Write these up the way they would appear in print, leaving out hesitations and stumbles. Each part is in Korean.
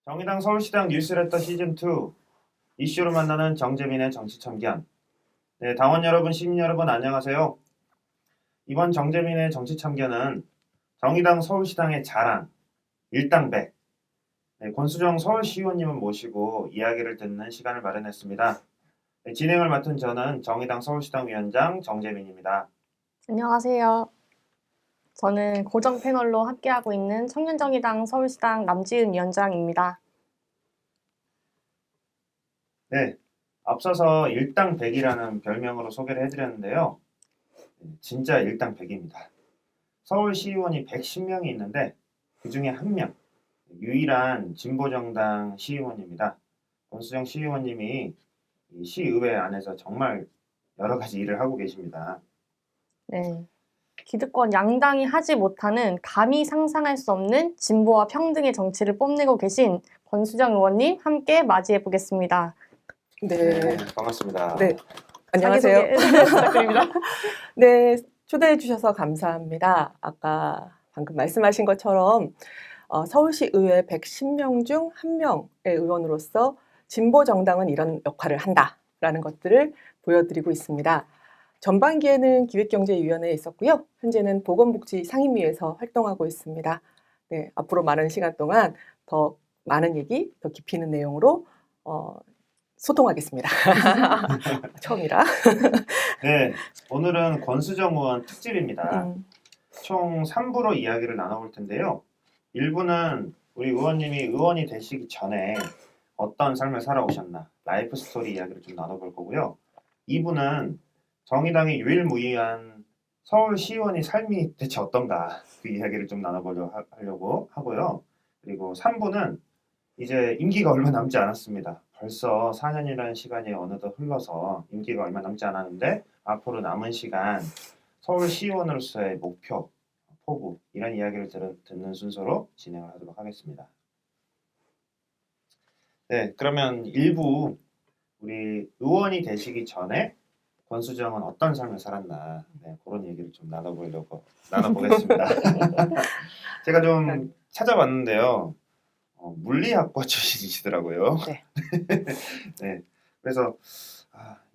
정의당 서울시당 뉴스레터 시즌2 이슈로 만나는 정재민의 정치참견. 네, 당원 여러분, 시민 여러분 안녕하세요. 이번 정재민의 정치참견은 정의당 서울시당의 자랑, 일당백, 네, 권수정 서울시의원님을 모시고 이야기를 듣는 시간을 마련했습니다. 네, 진행을 맡은 저는 정의당 서울시당 위원장 정재민입니다. 안녕하세요. 저는 고정 패널로 함께하고 있는 청년정의당 서울시당 남지은 위원장입니다. 네, 앞서서 일당백이라는 별명으로 소개를 해드렸는데요. 진짜 일당백입니다. 서울시의원이 110명이 있는데 그 중에 한 명, 유일한 진보정당 시의원입니다. 권수정 시의원님이 이 시의회 안에서 정말 여러 가지 일을 하고 계십니다. 네. 기득권 양당이 하지 못하는 감히 상상할 수 없는 진보와 평등의 정치를 뽐내고 계신 권수정 의원님 함께 맞이해 보겠습니다. 네, 반갑습니다. 네, 안녕하세요. 자기소개 부탁드립니다. 네, 초대해 주셔서 감사합니다. 아까 방금 말씀하신 것처럼 서울시 의회 110명 중 1명의 의원으로서 진보 정당은 이런 역할을 한다라는 것들을 보여드리고 있습니다. 전반기에는 기획경제위원회에 있었고요. 현재는 보건복지 상임위에서 활동하고 있습니다. 네, 앞으로 많은 시간 동안 더 많은 얘기, 더 깊이 있는 내용으로 소통하겠습니다. 처음이라. 네, 오늘은 권수정 의원 특집입니다. 총 3부로 이야기를 나눠볼 텐데요. 1부는 우리 의원님이 의원이 되시기 전에 어떤 삶을 살아오셨나, 라이프 스토리 이야기를 좀 나눠볼 거고요. 2부는 정의당의 유일무이한 서울시의원의 삶이 대체 어떤가, 그 이야기를 좀 나눠보려고 하고요. 그리고 3부는 이제 임기가 얼마 남지 않았습니다. 벌써 4년이라는 시간이 어느덧 흘러서 임기가 얼마 남지 않았는데 앞으로 남은 시간 서울시의원으로서의 목표, 포부 이런 이야기를 듣는 순서로 진행을 하도록 하겠습니다. 네, 그러면 1부 우리 의원이 되시기 전에 권수정은 어떤 삶을 살았나, 네, 그런 얘기를 좀 나눠보겠습니다. 제가 좀 찾아봤는데요. 물리학과 출신이시더라고요. 네. 네, 그래서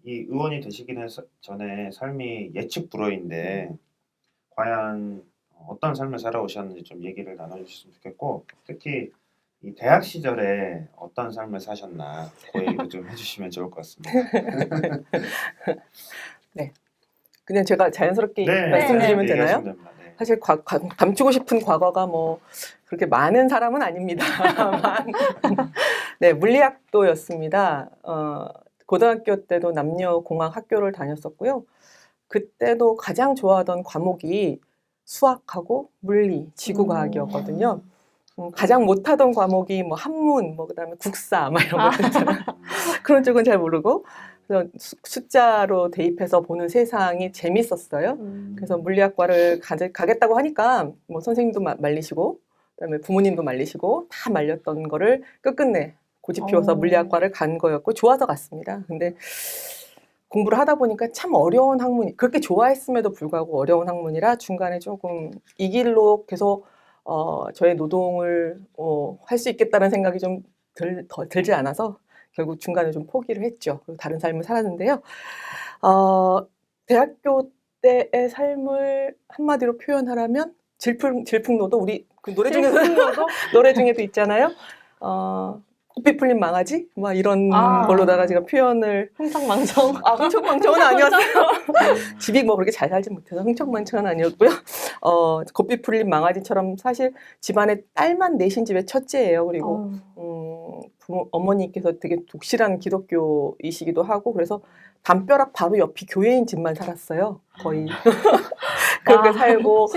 이 의원이 되시기 전에 삶이 예측 불허인데 과연 어떤 삶을 살아오셨는지 좀 얘기를 나눠주셨으면 좋겠고, 특히 이 대학 시절에 어떤 삶을 사셨나 그 얘기도 좀 해주시면 좋을 것 같습니다. 네, 그냥 제가 자연스럽게 네, 말씀드리면 네, 되나요? 얘기하시면 됩니다. 네. 사실 감추고 싶은 과거가 뭐 그렇게 많은 사람은 아닙니다만 네, 물리학도였습니다. 고등학교 때도 남녀공학 학교를 다녔었고요. 그때도 가장 좋아하던 과목이 수학하고 물리, 지구과학이었거든요. 가장 못하던 과목이 뭐 한문, 뭐 그다음에 국사, 막 이런 거 있잖아요. 그런 쪽은 잘 모르고 그래서 숫자로 대입해서 보는 세상이 재밌었어요. 그래서 물리학과를 가겠다고 하니까 뭐 선생님도 말리시고 그다음에 부모님도 말리시고 다 말렸던 거를 끝끝내 고집 피워서 물리학과를 간 거였고 좋아서 갔습니다. 근데 공부를 하다 보니까 참 어려운 학문이 그렇게 좋아했음에도 불구하고 어려운 학문이라 중간에 조금 이 길로 계속 저의 노동을 할 수 있겠다는 생각이 좀 들지 않아서 결국 중간에 좀 포기를 했죠. 그리고 다른 삶을 살았는데요. 대학교 때의 삶을 한마디로 표현하라면 질풍노도 우리 그 노래 중에도 노래 중에도 있잖아요. 꽃빛 풀린 망아지? 막 이런 걸로다가 제가 표현을 흥청망청. 흥청망청은 아니었어요. 집이 뭐 그렇게 잘 살지 못해서 흥청망청은 아니었고요. 꽃빛 풀린 망아지처럼 사실 집안에 딸만 넷인 집의 첫째예요. 그리고 어머니께서 되게 독실한 기독교이시기도 하고 그래서 담벼락 바로 옆이 교회인 집만 살았어요. 거의 그렇게 살고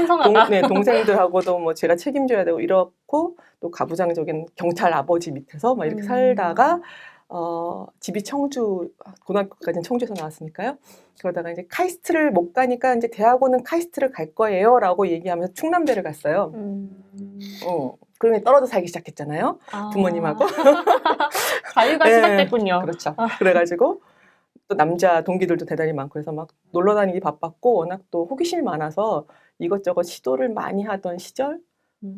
동생들하고도 뭐 제가 책임져야 되고 이렇고 또 가부장적인 경찰 아버지 밑에서 막 이렇게 살다가 집이 청주 고등학교까지는 청주에서 나왔으니까요. 그러다가 이제 카이스트를 못 가니까 이제 대학원은 카이스트를 갈 거예요라고 얘기하면서 충남대를 갔어요. 그러면 떨어져 살기 시작했잖아요. 부모님하고. 자유가 시작됐군요. 그렇죠. 그래가지고 또 남자 동기들도 대단히 많고 그래서 막 놀러 다니기 바빴고 워낙 또 호기심이 많아서 이것저것 시도를 많이 하던 시절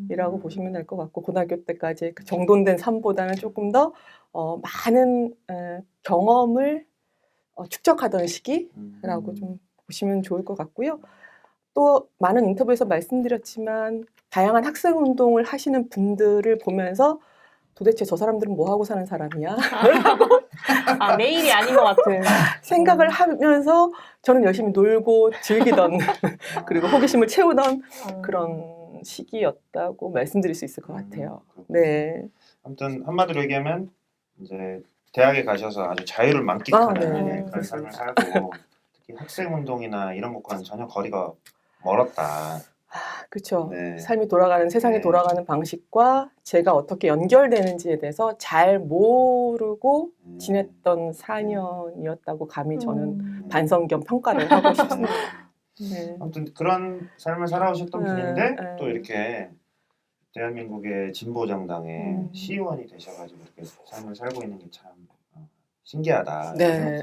이라고 보시면 될 것 같고 고등학교 때까지 그 정돈된 삶보다는 조금 더 많은 경험을 축적하던 시기라고 좀 보시면 좋을 것 같고요. 또 많은 인터뷰에서 말씀드렸지만 다양한 학생 운동을 하시는 분들을 보면서 도대체 저 사람들은 뭐 하고 사는 사람이야? 아, 매일이 아닌 것 같은. 생각을 하면서 저는 열심히 놀고 즐기던 그리고 호기심을 채우던 그런 시기였다고 말씀드릴 수 있을 것 같아요. 네. 아무튼 한마디로 얘기하면 이제 대학에 가셔서 아주 자유를 만끽하는 네. 그런 삶을 살고 특히 학생 운동이나 이런 것과는 전혀 거리가 멀었다. 그렇죠. 네. 삶이 돌아가는 세상이 네. 돌아가는 방식과 제가 어떻게 연결되는지에 대해서 잘 모르고 지냈던 4년이었다고 감히 저는 반성 겸 평가를 하고 싶습니다. 네. 아무튼 그런 삶을 살아오셨던 네, 분인데 네. 또 이렇게 대한민국의 진보 정당의 시의원이 되셔가지고 이렇게 삶을 살고 있는 게 참 신기하다. 네.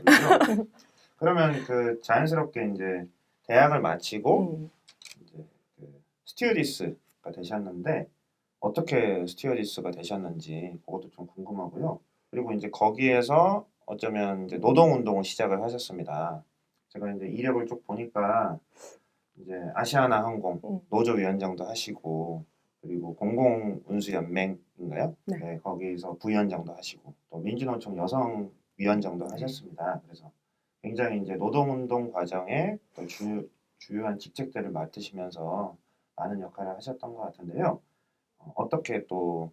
그러면 그 자연스럽게 이제 대학을 마치고 이제 그 스튜어디스가 되셨는데 어떻게 스튜어디스가 되셨는지 그것도 좀 궁금하고요. 그리고 이제 거기에서 어쩌면 이제 노동 운동을 시작을 하셨습니다. 제가 이제 이력을 쭉 보니까 이제 아시아나 항공 노조 위원장도 하시고 그리고 공공운수연맹인가요? 네. 네, 거기서 부위원장도 하시고 또 민주노총 여성위원장도 하셨습니다. 그래서 굉장히 이제 노동운동 과정에 또 주요한 직책들을 맡으시면서 많은 역할을 하셨던 것 같은데요. 어떻게 또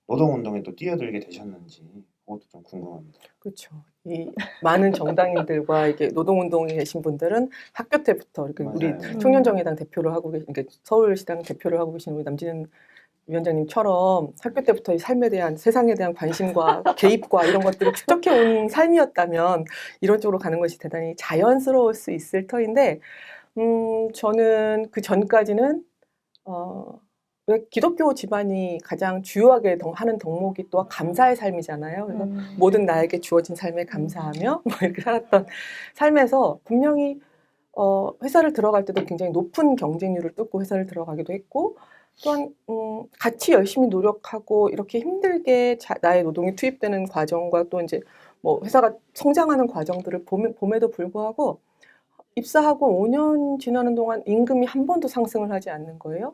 노동운동에 또 뛰어들게 되셨는지 그것도 좀 궁금합니다. 그렇죠. 이 많은 정당인들과 이게 노동운동에 계신 분들은 학교 때부터 이렇게 우리 맞아요. 청년정의당 대표를 하고 계신, 그러니까 서울시당 대표를 하고 계신 우리 남진은 위원장님처럼 학교 때부터 이 삶에 대한 세상에 대한 관심과 개입과 이런 것들을 축적해 온 삶이었다면 이런 쪽으로 가는 것이 대단히 자연스러울 수 있을 터인데 저는 그 전까지는 왜 기독교 집안이 가장 주요하게 하는 덕목이 또 감사의 삶이잖아요. 그래서 모든 나에게 주어진 삶에 감사하며 뭐 이렇게 살았던 삶에서 분명히 회사를 들어갈 때도 굉장히 높은 경쟁률을 뚫고 회사를 들어가기도 했고 또한 같이 열심히 노력하고 이렇게 힘들게 나의 노동이 투입되는 과정과 또 이제 뭐 회사가 성장하는 과정들을 봄에도 불구하고 입사하고 5년 지나는 동안 임금이 한 번도 상승을 하지 않는 거예요.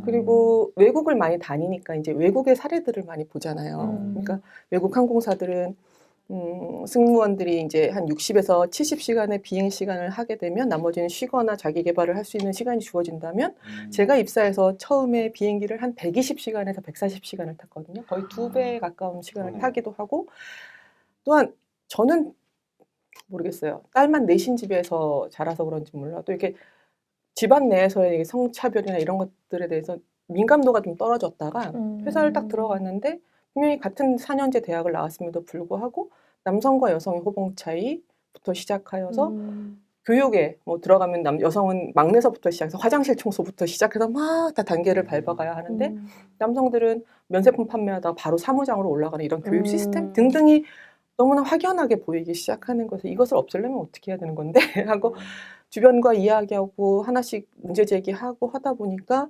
그리고 외국을 많이 다니니까 이제 외국의 사례들을 많이 보잖아요. 그러니까 외국 항공사들은 승무원들이 이제 한 60에서 70시간의 비행 시간을 하게 되면 나머지는 쉬거나 자기 개발을 할 수 있는 시간이 주어진다면 제가 입사해서 처음에 비행기를 한 120시간에서 140시간을 탔거든요. 거의 2배에 가까운 시간을 타기도 하고 또한 저는 모르겠어요. 딸만 넷인 집에서 자라서 그런지 몰라도 이렇게 집안 내에서의 성차별이나 이런 것들에 대해서 민감도가 좀 떨어졌다가 회사를 딱 들어갔는데 분명히 같은 4년제 대학을 나왔음에도 불구하고 남성과 여성의 호봉 차이부터 시작하여서 교육에 뭐 들어가면 여성은 막내서부터 시작해서 화장실 청소부터 시작해서 막 다 단계를 밟아가야 하는데 남성들은 면세품 판매하다가 바로 사무장으로 올라가는 이런 교육 시스템 등등이 너무나 확연하게 보이기 시작하는 것을 이것을 없애려면 어떻게 해야 되는 건데 하고 주변과 이야기하고 하나씩 문제 제기하고 하다 보니까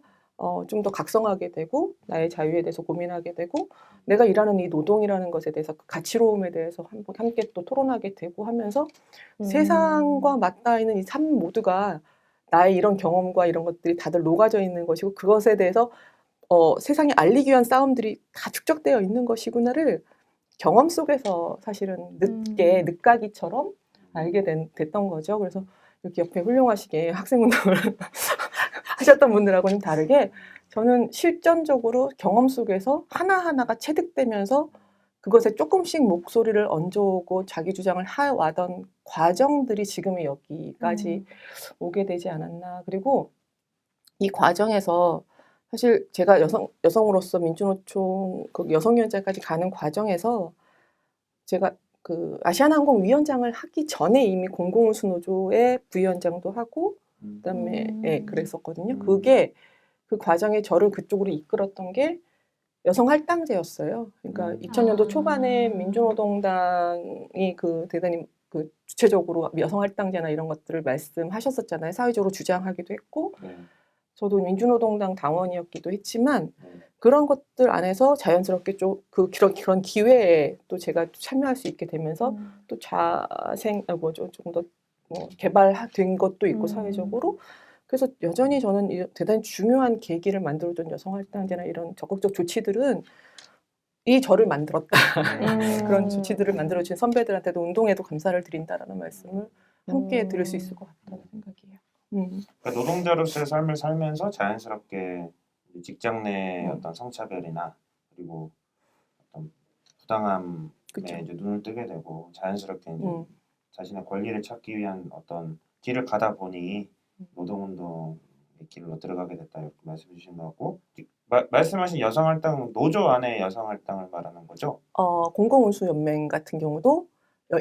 좀 더 각성하게 되고 나의 자유에 대해서 고민하게 되고 내가 일하는 이 노동이라는 것에 대해서 그 가치로움에 대해서 함께 또 토론하게 되고 하면서 세상과 맞닿아 있는 이 삶 모두가 나의 이런 경험과 이런 것들이 다들 녹아져 있는 것이고 그것에 대해서 세상에 알리기 위한 싸움들이 다 축적되어 있는 것이구나를 경험 속에서 사실은 늦가기처럼 알게 됐던 거죠. 그래서 이렇게 옆에 훌륭하시게 학생운동을 하셨던 분들하고는 다르게 저는 실전적으로 경험 속에서 하나하나가 체득되면서 그것에 조금씩 목소리를 얹어오고 자기 주장을 해와던 과정들이 지금의 여기까지 오게 되지 않았나. 그리고 이 과정에서 사실 제가 여성으로서 민주노총 그 여성위원장까지 가는 과정에서 제가 그 아시아나항공 위원장을 하기 전에 이미 공공운수노조의 부위원장도 하고 그다음에 그랬었거든요. 그게 그 과정에 저를 그쪽으로 이끌었던 게 여성할당제였어요. 그러니까 2000년도 초반에 민주노동당이 그 대단히 그 주체적으로 여성할당제나 이런 것들을 말씀하셨었잖아요. 사회적으로 주장하기도 했고 저도 민주노동당 당원이었기도 했지만 그런 것들 안에서 자연스럽게 좀 그런 기회에 또 제가 참여할 수 있게 되면서 또 조금 더 개발된 것도 있고 사회적으로. 그래서 여전히 저는 대단히 중요한 계기를 만들어준 여성할당제나 이런 적극적 조치들은 이 저를 만들었다. 그런 조치들을 만들어준 선배들한테도 운동에도 감사를 드린다라는 말씀을 함께 드릴 수 있을 것 같다는 생각이에요. 그러니까 노동자로서의 삶을 살면서 자연스럽게 직장 내 어떤 성차별이나 그리고 어떤 부당함에 그쵸. 이제 눈을 뜨게 되고 자연스럽게 이제 자신의 권리를 찾기 위한 어떤 길을 가다 보니 노동운동의 길로 들어가게 됐다 이렇게 말씀해 주신 것 같고 말씀하신 여성할당 노조 안에 여성할당을 말하는 거죠? 공공운수연맹 같은 경우도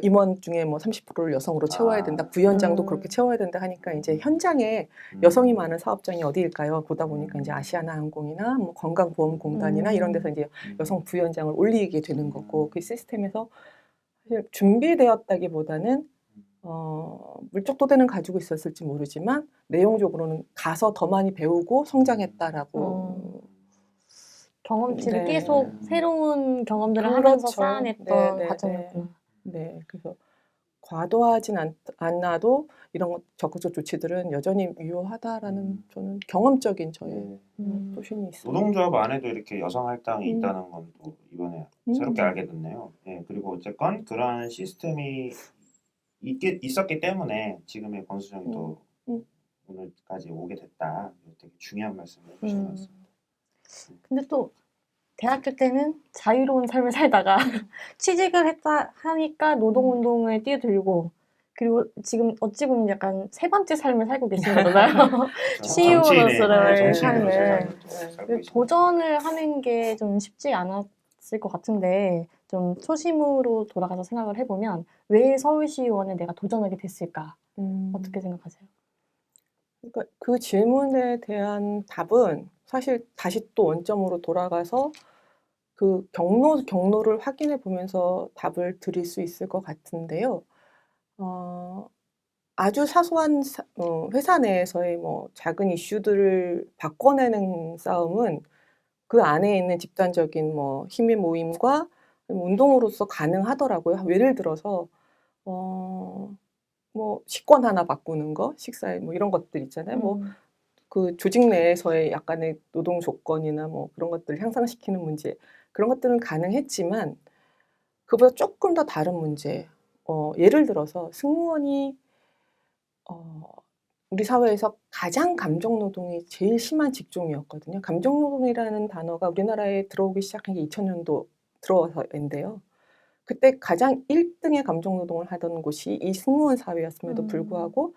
임원 중에 뭐 30%를 여성으로 채워야 된다. 부위원장도 그렇게 채워야 된다 하니까 이제 현장에 여성이 많은 사업장이 어디일까요? 보다 보니까 이제 아시아나항공이나 뭐 건강보험공단이나 이런 데서 이제 여성 부위원장을 올리게 되는 거고 그 시스템에서 사실 준비되었다기보다는 물적 토대는 가지고 있었을지 모르지만 내용적으로는 가서 더 많이 배우고 성장했다라고 경험치를 네. 계속 새로운 경험들을 그렇죠. 하면서 쌓아냈던 네, 과정이었구나. 네, 그래서 과도하진 않아도 이런 적극적 조치들은 여전히 유효하다라는 저는 경험적인 저의 소신이 있습니다. 노동조합 안에도 이렇게 여성 할당이 있다는 건 또 이번에 새롭게 알게 됐네요. 네, 그리고 어쨌건 그런 시스템이 있었기 때문에 지금의 권수정이 또 오늘까지 오게 됐다. 되게 중요한 말씀을 해주신 것 같습니다. 근데 또 대학교 때는 자유로운 삶을 살다가 취직을 했다 하니까 노동운동에 뛰어들고 그리고 지금 어찌 보면 약간 세 번째 삶을 살고 계신 거잖아요. CEO로서의 삶을. 도전을 하는 게 좀 쉽지 않았을 것 같은데 좀 초심으로 돌아가서 생각을 해보면 왜 서울시의원에 내가 도전하게 됐을까? 어떻게 생각하세요? 그러니까 그 질문에 대한 답은 사실 다시 또 원점으로 돌아가서 그 경로를 확인해 보면서 답을 드릴 수 있을 것 같은데요. 아주 사소한 회사 내에서의 뭐 작은 이슈들을 바꿔내는 싸움은 그 안에 있는 집단적인 뭐 힘의 모임과 운동으로서 가능하더라고요. 예를 들어서 뭐 식권 하나 바꾸는 거, 식사에 뭐 이런 것들 있잖아요. 뭐 그 조직 내에서의 약간의 노동 조건이나 뭐 그런 것들을 향상시키는 문제, 그런 것들은 가능했지만 그보다 조금 더 다른 문제. 예를 들어서 승무원이 우리 사회에서 가장 감정노동이 제일 심한 직종이었거든요. 감정노동이라는 단어가 우리나라에 들어오기 시작한 게 2000년도 들어서인데요. 그때 가장 1등의 감정노동을 하던 곳이 이 승무원 사회였음에도 불구하고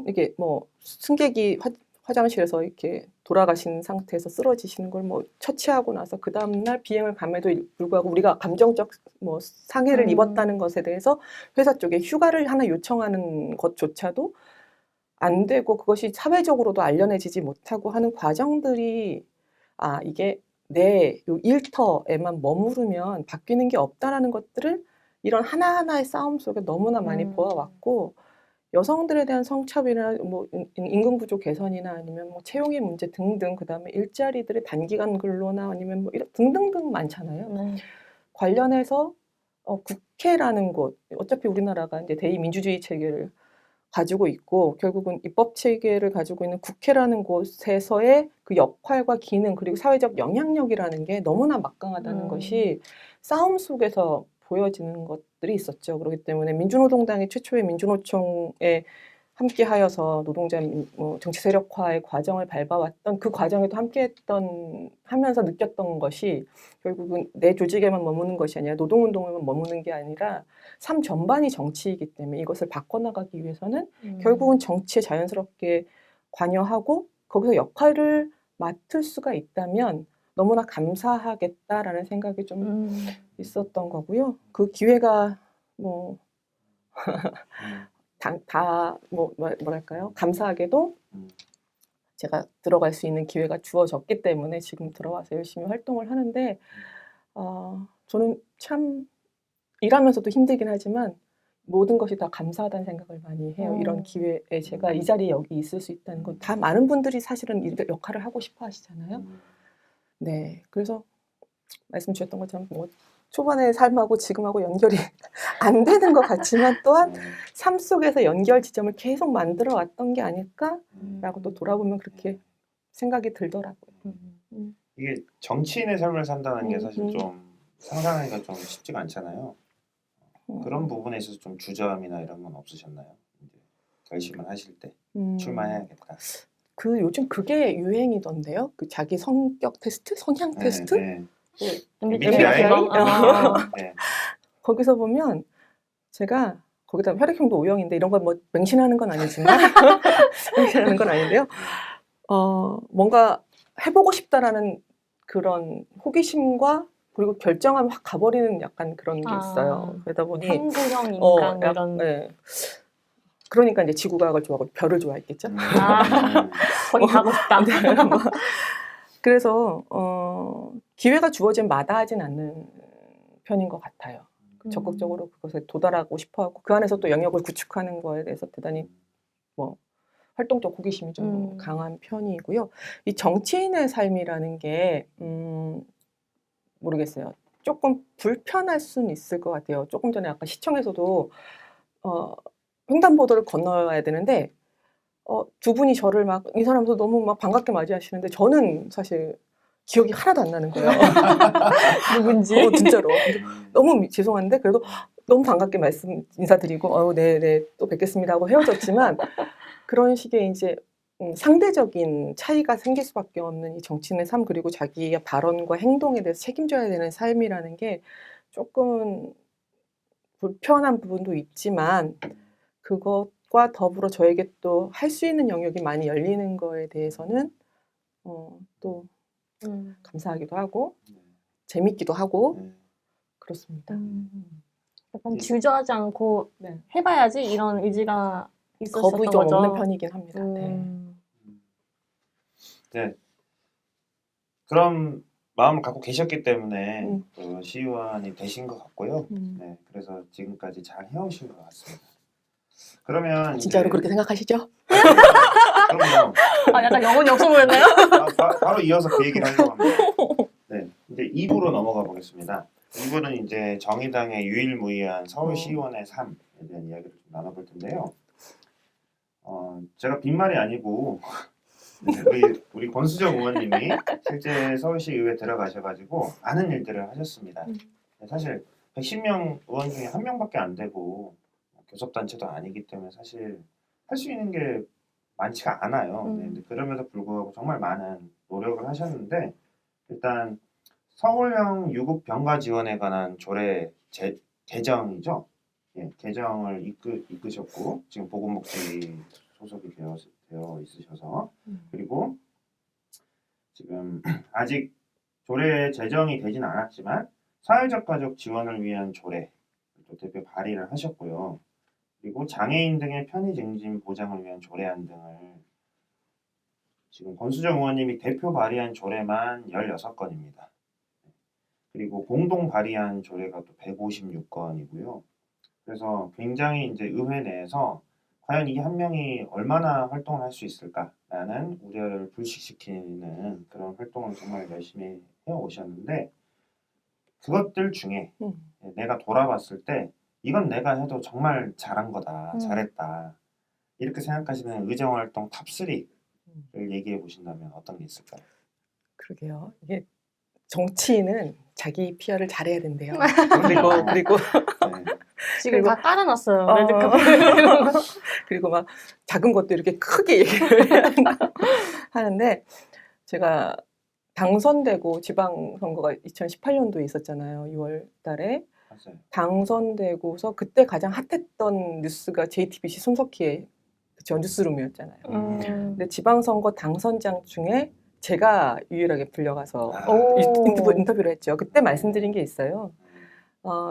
이게 뭐 승객이 화장실에서 이렇게 돌아가신 상태에서 쓰러지시는 걸 뭐 처치하고 나서 그 다음날 비행을 감에도 불구하고 우리가 감정적 뭐 상해를 입었다는 것에 대해서 회사 쪽에 휴가를 하나 요청하는 것조차도 안 되고 그것이 사회적으로도 알려내지지 못하고 하는 과정들이 이게 내 요 일터에만 머무르면 바뀌는 게 없다라는 것들을 이런 하나하나의 싸움 속에 너무나 많이 보아왔고 여성들에 대한 성차별이나 뭐 임금 구조 개선이나 아니면 뭐 채용의 문제 등등 그다음에 일자리들의 단기간 근로나 아니면 뭐 이런 등등등 많잖아요. 관련해서 국회라는 곳 어차피 우리나라가 이제 대의민주주의 체계를 가지고 있고 결국은 입법 체계를 가지고 있는 국회라는 곳에서의 그 역할과 기능 그리고 사회적 영향력이라는 게 너무나 막강하다는 것이 싸움 속에서 보여지는 것들이 있었죠. 그렇기 때문에 민주노동당이 최초의 민주노총에 함께하여서 노동자 정치 세력화의 과정을 밟아왔던 그 과정에도 하면서 느꼈던 것이 결국은 내 조직에만 머무는 것이 아니라 노동운동에만 머무는 게 아니라 삶 전반이 정치이기 때문에 이것을 바꿔나가기 위해서는 결국은 정치에 자연스럽게 관여하고 거기서 역할을 맡을 수가 있다면 너무나 감사하겠다라는 생각이 좀 있었던 거고요. 그 기회가 뭐랄까요? 감사하게도 제가 들어갈 수 있는 기회가 주어졌기 때문에 지금 들어와서 열심히 활동을 하는데 저는 참 일하면서도 힘들긴 하지만 모든 것이 다 감사하다는 생각을 많이 해요. 이런 기회에 제가 음. 이 자리에 여기 있을 수 있다는 건 다 많은 분들이 사실은 이 역할을 하고 싶어 하시잖아요. 네, 그래서 말씀 주셨던 것처럼 뭐 초반의 삶하고 지금하고 연결이 안 되는 것 같지만 또한 삶 속에서 연결 지점을 계속 만들어 왔던 게 아닐까라고 또 돌아보면 그렇게 생각이 들더라고요. 이게 정치인의 삶을 산다는 게 음, 사실 좀 상상하기가 좀 쉽지가 않잖아요. 그런 부분에 있어서 좀 주저함이나 이런 건 없으셨나요? 이제 결심을 하실 때 출마해야겠다. 그 요즘 그게 유행이던데요. 그 자기 성격 테스트, 성향 테스트. 네. MBTI? 네. 거기서 보면 제가 거기다 혈액형도 O형인데 이런 걸 뭐 맹신하는 건 아니지만 맹신하는 건 아닌데요. 뭔가 해보고 싶다라는 그런 호기심과 그리고 결정하면 확 가버리는 약간 그런 게 있어요. 그러다 보니 탐구형 인간 이런. 네. 그러니까 이제 지구과학을 좋아하고 별을 좋아했겠죠. 거기 가고 싶다. 네. 그래서 기회가 주어지면 마다하진 않는 편인 것 같아요. 적극적으로 그것에 도달하고 싶어하고 그 안에서 또 영역을 구축하는 거에 대해서 대단히 뭐 활동적 호기심이 좀 강한 편이고요. 이 정치인의 삶이라는 게 모르겠어요. 조금 불편할 수는 있을 것 같아요. 조금 전에 아까 시청에서도 횡단보도를 건너야 되는데 두 분이 저를 막 인사하면서 너무 막 반갑게 맞이하시는데 저는 사실 기억이 하나도 안 나는 거예요. 누군지. 진짜로. 너무 죄송한데 그래도 너무 반갑게 인사드리고 네, 또 뵙겠습니다 하고 헤어졌지만 그런 식의 이제 상대적인 차이가 생길 수밖에 없는 이 정치인의 삶 그리고 자기의 발언과 행동에 대해서 책임져야 되는 삶이라는 게 조금 불편한 부분도 있지만 그것과 더불어 저에게 또 할 수 있는 영역이 많이 열리는 거에 대해서는 또 감사하기도 하고 재밌기도 하고 그렇습니다. 약간 주저하지 않고 네. 해봐야지 이런 의지가 있으셨던 겁이 좀 거죠. 없는 편이긴 합니다. 네. 그런 마음을 갖고 계셨기 때문에 그 시의원이 되신 것 같고요. 네, 그래서 지금까지 잘 해오신 것 같습니다. 그러면 진짜로 이제, 그렇게 생각하시죠? 그럼요. 약간 영혼이 없어 보였나요? 바로 이어서 그 얘기를 하려고 합니다. 네, 이제 2부로 넘어가 보겠습니다. 2부는 이제 정의당의 유일무이한 서울시의원의 삶에 대한 이야기를 좀 나눠볼 텐데요. 제가 빈말이 아니고 우리 권수정 의원님이 실제 서울시 의회 들어가셔가지고 많은 일들을 하셨습니다. 사실 110명 의원 중에 1명밖에 안 되고 교섭단체도 아니기 때문에 사실 할 수 있는 게 많지가 않아요. 네, 근데 그럼에도 불구하고 정말 많은 노력을 하셨는데 일단 서울형 유급 병가 지원에 관한 조례 개정이죠. 예, 개정을 이끄셨고 지금 보건복지 소속이 되어 있으셔서 그리고 지금 아직 조례 제정이 되진 않았지만 사회적 가족 지원을 위한 조례 또 대표 발의를 하셨고요. 그리고 장애인 등의 편의 증진 보장을 위한 조례안 등을 지금 권수정 의원님이 대표 발의한 조례만 16건입니다. 그리고 공동 발의한 조례가 또 156건이고요. 그래서 굉장히 이제 의회 내에서 과연 이 한 명이 얼마나 활동을 할 수 있을까라는 우려를 불식시키는 그런 활동을 정말 열심히 해오셨는데 그것들 중에 내가 돌아봤을 때 이건 내가 해도 정말 잘한 거다, 잘했다 이렇게 생각하시는 의정활동 탑3를 얘기해 보신다면 어떤 게 있을까요? 그러게요. 이게 정치인은 자기 PR을 잘해야 된대요. 그럼요. 그리고 지금 그리고- 다 깔아놨어요. 어, 레드카펫. 그리고 막 작은 것도 이렇게 크게 얘기를 하는데 제가 당선되고 지방선거가 2018년도에 있었잖아요. 6월 달에. 맞아요. 당선되고서 그때 가장 핫했던 뉴스가 JTBC 손석희의 그쵸, 뉴스룸이었잖아요. 근데 지방선거 당선장 중에 제가 유일하게 불려가서 인터뷰를 했죠. 그때 말씀드린 게 있어요.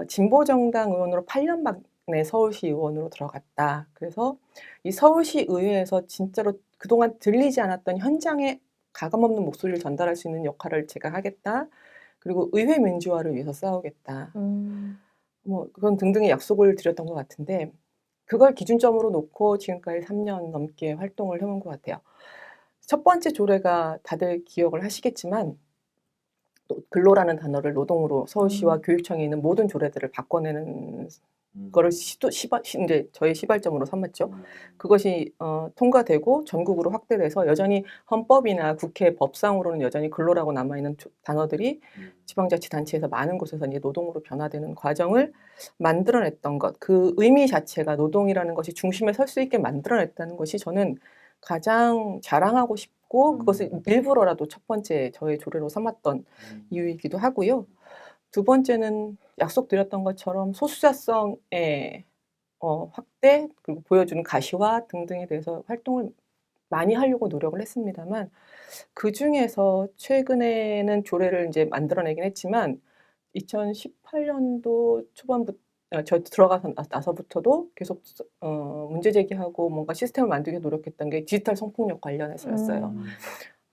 진보정당 의원으로 8년 만에 서울시 의원으로 들어갔다. 그래서 이 서울시 의회에서 진짜로 그동안 들리지 않았던 현장에 가감없는 목소리를 전달할 수 있는 역할을 제가 하겠다. 그리고 의회 민주화를 위해서 싸우겠다. 뭐 그건 등등의 약속을 드렸던 것 같은데 그걸 기준점으로 놓고 지금까지 3년 넘게 활동을 해온 것 같아요. 첫 번째 조례가 다들 기억을 하시겠지만 근로라는 단어를 노동으로 서울시와 교육청에 있는 모든 조례들을 바꿔내는 거를 이제 저희 시발점으로 삼았죠. 그것이 통과되고 전국으로 확대돼서 여전히 헌법이나 국회 법상으로는 여전히 근로라고 남아있는 단어들이 지방자치단체에서 많은 곳에서 이제 노동으로 변화되는 과정을 만들어냈던 것, 그 의미 자체가 노동이라는 것이 중심에 설 수 있게 만들어냈다는 것이 저는 가장 자랑하고 싶고 그것을 일부러라도 첫 번째 저의 조례로 삼았던 이유이기도 하고요. 두 번째는 약속드렸던 것처럼 소수자성의 확대 그리고 보여주는 가시화 등등에 대해서 활동을 많이 하려고 노력을 했습니다만 그 중에서 최근에는 조례를 이제 만들어내긴 했지만 2018년도 초반부터 저 들어가서 나서부터도 계속 문제 제기하고 뭔가 시스템을 만들기 위해 노력했던 게 디지털 성폭력 관련해서였어요.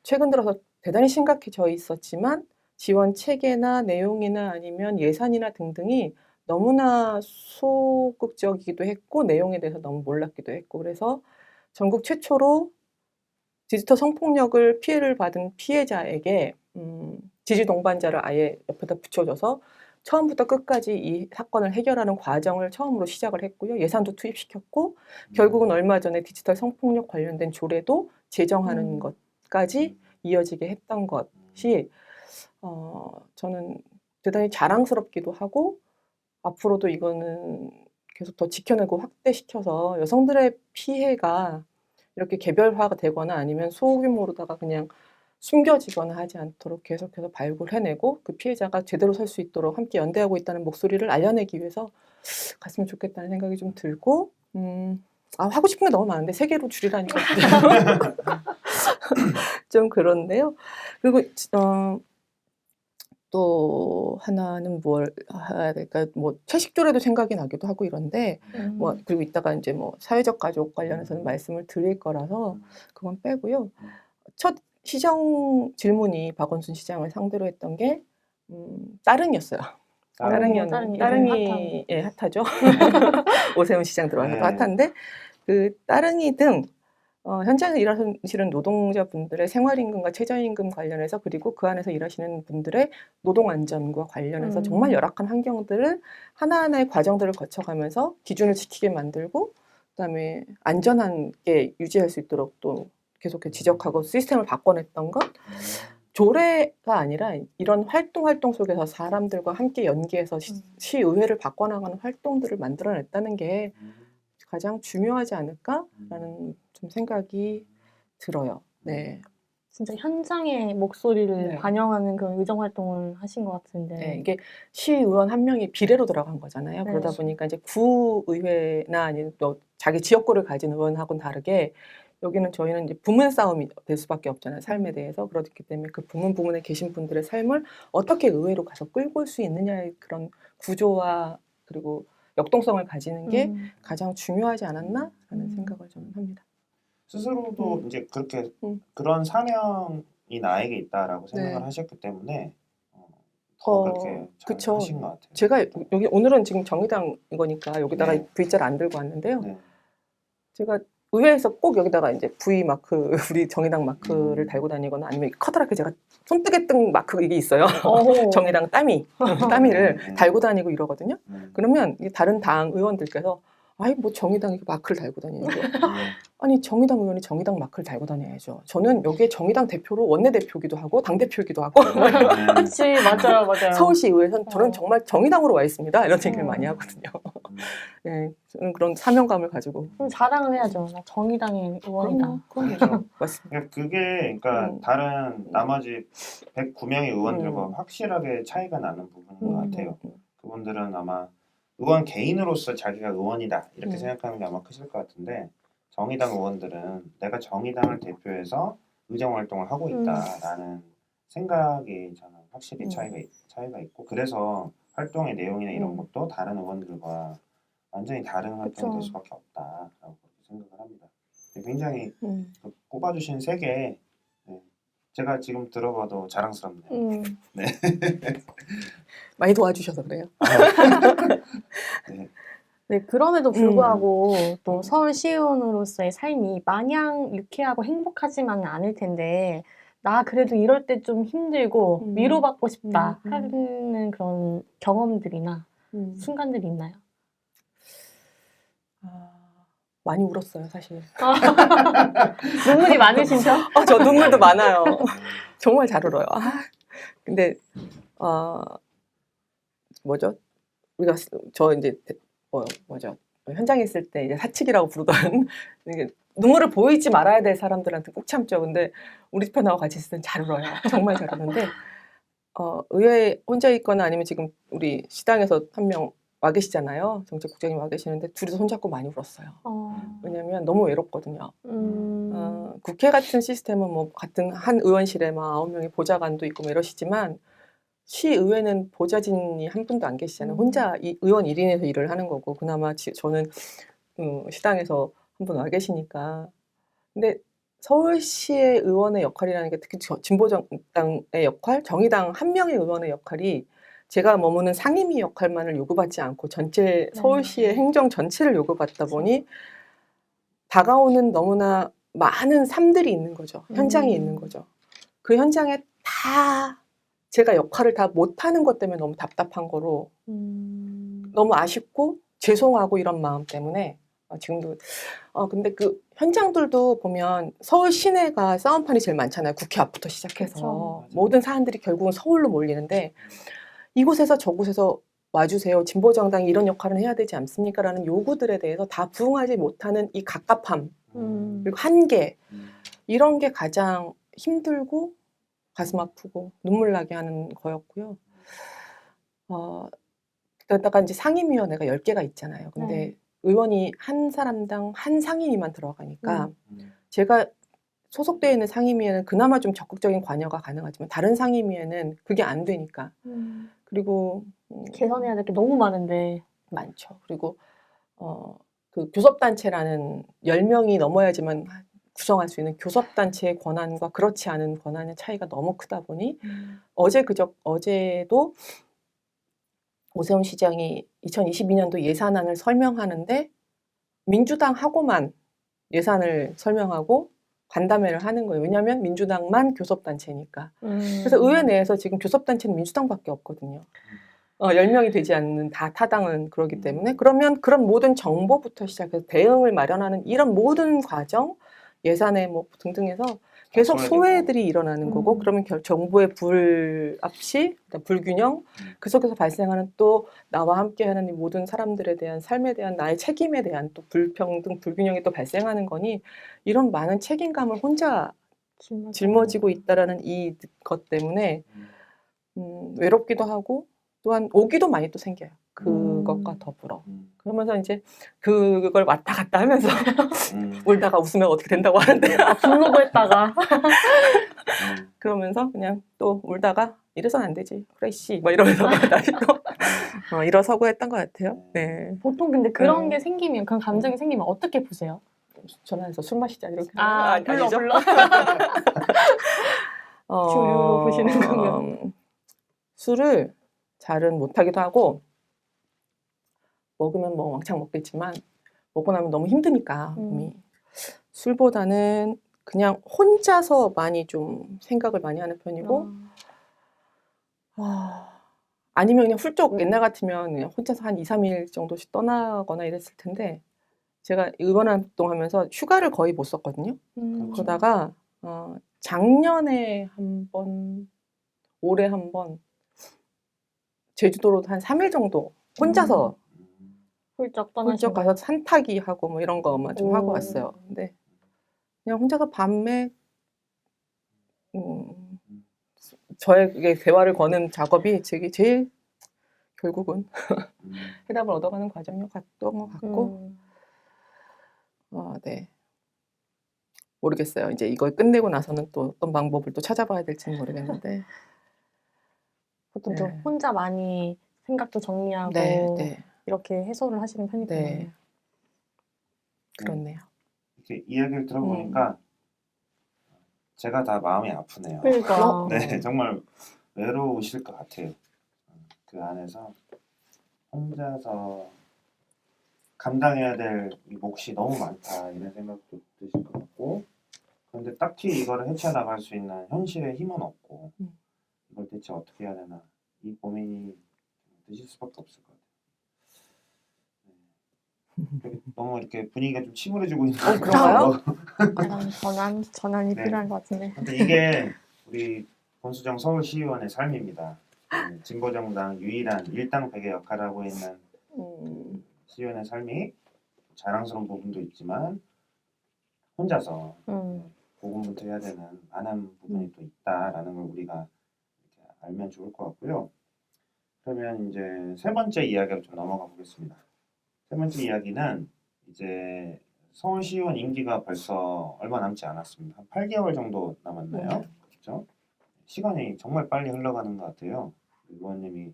최근 들어서 대단히 심각해져 있었지만 지원 체계나 내용이나 아니면 예산이나 등등이 너무나 소극적이기도 했고 내용에 대해서 너무 몰랐기도 했고 그래서 전국 최초로 디지털 성폭력을 피해를 받은 피해자에게 지지 동반자를 아예 옆에다 붙여줘서 처음부터 끝까지 이 사건을 해결하는 과정을 처음으로 시작을 했고요. 예산도 투입시켰고 결국은 얼마 전에 디지털 성폭력 관련된 조례도 제정하는 것까지 이어지게 했던 것이 저는 대단히 자랑스럽기도 하고 앞으로도 이거는 계속 더 지켜내고 확대시켜서 여성들의 피해가 이렇게 개별화가 되거나 아니면 소규모로다가 그냥 숨겨지거나 하지 않도록 계속해서 발굴해내고 그 피해자가 제대로 설 수 있도록 함께 연대하고 있다는 목소리를 알려내기 위해서 갔으면 좋겠다는 생각이 좀 들고 하고 싶은 게 너무 많은데 세 개로 줄이라니까 좀 그런데요. 그리고 또 하나는 뭘 해야 될까? 뭐 채식조례도 생각이 나기도 하고 이런데 뭐 그리고 이따가 이제 뭐 사회적 가족 관련해서는 말씀을 드릴 거라서 그건 빼고요. 첫 시정 질문이 박원순 시장을 상대로 했던 게 따릉이었어요. 따릉이 예, 핫하죠. 오세훈 시장 들어와서도 핫한데 그 따릉이 등 현장에서 일하시는 노동자분들의 생활임금과 최저임금 관련해서 그리고 그 안에서 일하시는 분들의 노동안전과 관련해서 정말 열악한 환경들을 하나하나의 과정들을 거쳐가면서 기준을 지키게 만들고 그다음에 안전하게 유지할 수 있도록 또 계속 지적하고 시스템을 바꿔냈던 것 조례가 아니라 이런 활동 속에서 사람들과 함께 연계해서 시의회를 바꿔나가는 활동들을 만들어냈다는 게 가장 중요하지 않을까라는 좀 생각이 들어요. 네. 진짜 현장의 목소리를 네. 반영하는 그런 의정 활동을 하신 것 같은데. 네, 이게 시의원 한 명이 비례로 들어간 거잖아요. 네. 그러다 보니까 이제 구의회나 아니면 또 자기 지역구를 가진 의원하고는 다르게 여기는 저희는 이제 부문 싸움이 될 수밖에 없잖아요. 삶에 대해서. 그렇기 때문에 그 부문에 계신 분들의 삶을 어떻게 의회로 가서 끌고 올 수 있느냐의 그런 구조와 그리고 역동성을 가지는 게 가장 중요하지 않았나라는 생각을 저는 합니다. 스스로도 이제 그렇게 그런 사명이 나에게 있다라고 생각을 네. 하셨기 때문에 더 그렇게 잘 그쵸. 하신 것 같아요. 제가 여기 오늘은 지금 정의당 이거니까 여기다가 네. V자를 안 들고 왔는데요. 네. 제가 의회에서 꼭 여기다가 이제 V 마크, 우리 정의당 마크를 달고 다니거나 아니면 커다랗게 제가 손뜨개 뜬 마크 이게 있어요. 정의당 따미를 달고 다니고 이러거든요. 그러면 다른 당 의원들께서 아이 뭐 정의당 이렇게 마크를 달고 다니는 거. 아니 정의당 의원이 정의당 마크를 달고 다녀야죠. 저는 여기에 정의당 대표로 원내대표기도 하고 당대표이기도 하고 그렇지 맞아요. 서울시 의회에서는 저는 정말 정의당으로 와 있습니다. 이런 얘기를 많이 하거든요. 네, 저는 그런 사명감을 가지고 그럼 자랑을 해야죠. 나 정의당의 의원이다. 그렇죠. 맞습니다. 그게 그러니까 다른 나머지 109명의 의원들과 확실하게 차이가 나는 부분인 것 같아요. 그분들은 아마 의원 개인으로서 자기가 의원이다 이렇게 생각하는 게 아마 크실 것 같은데 정의당 의원들은 내가 정의당을 대표해서 의정 활동을 하고 있다라는 생각이 저는 확실히 차이가 있고 그래서 활동의 내용이나 이런 것도 다른 의원들과 완전히 다른 활동이 될 수밖에 없다라고 생각을 합니다. 굉장히 꼽아주신 3개 제가 지금 들어봐도 자랑스럽네요. 많이 도와주셔서 그래요. 네. 네, 그럼에도 불구하고 또 서울시의원으로서의 삶이 마냥 유쾌하고 행복하지만은 않을 텐데, 나 그래도 이럴 때 좀 힘들고 위로받고 싶다 하는 그런 경험들이나 순간들이 있나요? 많이 울었어요, 사실. 눈물이 많으신 편? 저 눈물도 많아요. 정말 잘 울어요. 근데 뭐죠? 우리가 저 이제 뭐죠? 현장에 있을 때 이제 사측이라고 부르던 이게 눈물을 보이지 말아야 될 사람들한테 꼭 참죠. 근데 우리 편하고 같이 있을 땐 잘 울어요. 정말 잘 우는데 의회에 혼자 있거나 아니면 지금 우리 시당에서 한 명 와 계시잖아요. 정책국장님 와 계시는데 둘이서 손잡고 많이 울었어요. 왜냐면 너무 외롭거든요. 국회 같은 시스템은 뭐 같은 한 의원실에 막 9명의 보좌관도 있고 뭐 이러시지만 시의회는 보좌진이 한 분도 안 계시잖아요. 혼자 의원 1인에서 일을 하는 거고 그나마 저는 시당에서 한 분 와 계시니까. 근데 서울시의 의원의 역할이라는 게 특히 진보정당의 역할, 정의당 한 명의 의원의 역할이 제가 머무는 상임위 역할만을 요구받지 않고 전체 서울시의 행정 전체를 요구받다 보니 다가오는 너무나 많은 삶들이 있는 거죠. 현장이 있는 거죠. 그 현장에 다 제가 역할을 다 못하는 것 때문에 너무 답답한 거로 너무 아쉽고 죄송하고 이런 마음 때문에 지금도 근데 그 현장들도 보면 서울 시내가 싸움판이 제일 많잖아요. 국회 앞부터 시작해서 그쵸. 모든 사람들이 결국은 서울로 몰리는데 이곳에서 저곳에서 와주세요. 진보정당이 이런 역할을 해야 되지 않습니까? 라는 요구들에 대해서 다 부응하지 못하는 이 갑갑함 그리고 한계 이런 게 가장 힘들고 가슴 아프고 눈물 나게 하는 거였고요. 그러다가 이제 상임위원회가 10개가 있잖아요. 근데 의원이 한 사람당 한 상임위만 들어가니까 제가 소속되어 있는 상임위에는 그나마 좀 적극적인 관여가 가능하지만 다른 상임위에는 그게 안 되니까. 그리고 개선해야 될 게 너무 많은데. 많죠. 그리고 그 교섭단체라는 10명이 넘어야지만 구성할 수 있는 교섭단체의 권한과 그렇지 않은 권한의 차이가 너무 크다 보니 어제도 오세훈 시장이 2022년도 예산안을 설명하는데 민주당하고만 예산을 설명하고 간담회를 하는 거예요. 왜냐하면 민주당만 교섭단체니까. 그래서 의회 내에서 지금 교섭단체는 민주당밖에 없거든요. 10명이 되지 않는 다 타당은 그러기 때문에 그러면 그런 모든 정보부터 시작해서 대응을 마련하는 이런 모든 과정 예산에 뭐 등등해서 계속 소외들이 일어나는 거고 그러면 정부의 불합치, 불균형 그 속에서 발생하는 또 나와 함께하는 이 모든 사람들에 대한 삶에 대한 나의 책임에 대한 또 불평등, 불균형이 또 발생하는 거니 이런 많은 책임감을 혼자 짊어지고 있다라는 이 것 때문에 외롭기도 하고 또한 오기도 많이 또 생겨요. 그것과 더불어. 그러면서 이제 그걸 왔다 갔다 하면서 울다가 웃으면 어떻게 된다고 하는데 분노도 했다가 그러면서 그냥 또 울다가 이래선 안 되지. 그래 씨. 뭐 이러면서 다시 또 일어서고 했던 것 같아요. 네. 보통 근데 그런 게 생기면 그런 감정이 생기면 어떻게 푸세요? 전화해서 술 마시자 이렇게. 불러 아니죠? 불러. 주류로 보시는 거면 술을 잘은 못하기도 하고 먹으면 뭐 왕창 먹겠지만 먹고 나면 너무 힘드니까 몸이 술보다는 그냥 혼자서 많이 좀 생각을 많이 하는 편이고 아니면 그냥 훌쩍 옛날 같으면 그냥 혼자서 한 2, 3일 정도씩 떠나거나 이랬을 텐데 제가 의원 활동하면서 휴가를 거의 못 썼거든요. 그러다가 작년에 한 번, 올해 한 번 제주도로 한 3일 정도 혼자서 훌쩍 훌쩍 가서 산타기 하고 뭐 이런 거만 좀 하고 왔어요. 근데 그냥 혼자서 밤에 저에게 대화를 거는 작업이 제일 결국은 해답을 얻어가는 과정이었던 것 같고 네. 모르겠어요. 이제 이걸 끝내고 나서는 또 어떤 방법을 또 찾아봐야 될지는 모르겠는데 보통 좀 혼자 많이 생각도 정리하고 이렇게 해소를 하시는 편이군요. 네. 그렇네요. 이렇게 이야기를 들어보니까 제가 다 마음이 아프네요. 그러니까. 네, 정말 외로우실 것 같아요. 그 안에서 혼자서 감당해야 될 이 몫이 너무 많다 이런 생각도 드실 것 같고, 그런데 딱히 이거를 헤쳐나갈 수 있는 현실의 힘은 없고, 이걸 대체 어떻게 해야 되나 이 고민이 드실 수밖에 없을 것 같아요. 네. 너무 이렇게 분위기가 좀 침울해지고 있는 것 그런가요? 같아요. 전환이 네. 필요한 것 같은데. 근데 이게 우리 권수정 서울시의원의 삶입니다. 진보정당 유일한 일당백의 역할을 하고 있는 시의원의 삶이 자랑스러운 부분도 있지만 혼자서 고군분투해야 되는 많은 부분이 또 있다라는 걸 우리가 이렇게 알면 좋을 것 같고요. 그러면 이제 세 번째 이야기로 좀 넘어가 보겠습니다. 세 번째 이야기는 이제 서울시의원 임기가 벌써 얼마 남지 않았습니다. 한 8개월 정도 남았나요? 그렇죠? 시간이 정말 빨리 흘러가는 것 같아요. 의원님이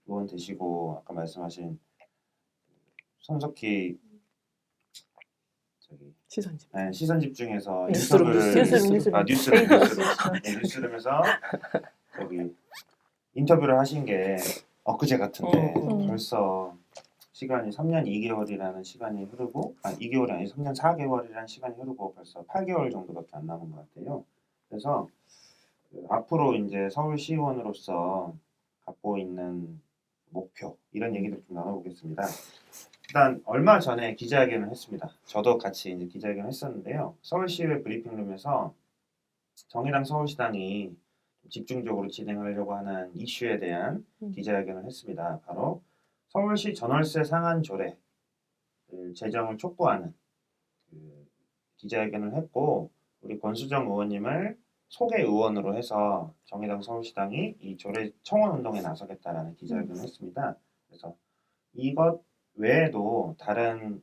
의원 되시고 아까 말씀하신 손석희 시선집. 네, 시선 집중해서 뉴스룸, 인터뷰를 뉴스룸. 뉴스룸에서 저기 인터뷰를 하신 게 엊그제 같은데 벌써 시간이 3년 2개월이라는 시간이 흐르고 2개월이 아니고 3년 4개월이라는 시간이 흐르고 벌써 8개월 정도밖에 안 남은 것 같아요. 그래서 앞으로 이제 서울시의원으로서 갖고 있는 목표 이런 얘기를 좀 나눠보겠습니다. 일단 얼마 전에 기자회견을 했습니다. 저도 같이 이제 기자회견을 했었는데요. 서울시의회 브리핑룸에서 정의당 서울시당이 집중적으로 진행하려고 하는 이슈에 대한 기자회견을 했습니다. 바로 서울시 전월세 상한 조례 제정을 촉구하는 기자회견을 했고, 우리 권수정 의원님을 소개 의원으로 해서 정의당 서울시당이 이 조례 청원 운동에 나서겠다라는 기자회견을 했습니다. 그래서 이것 외에도 다른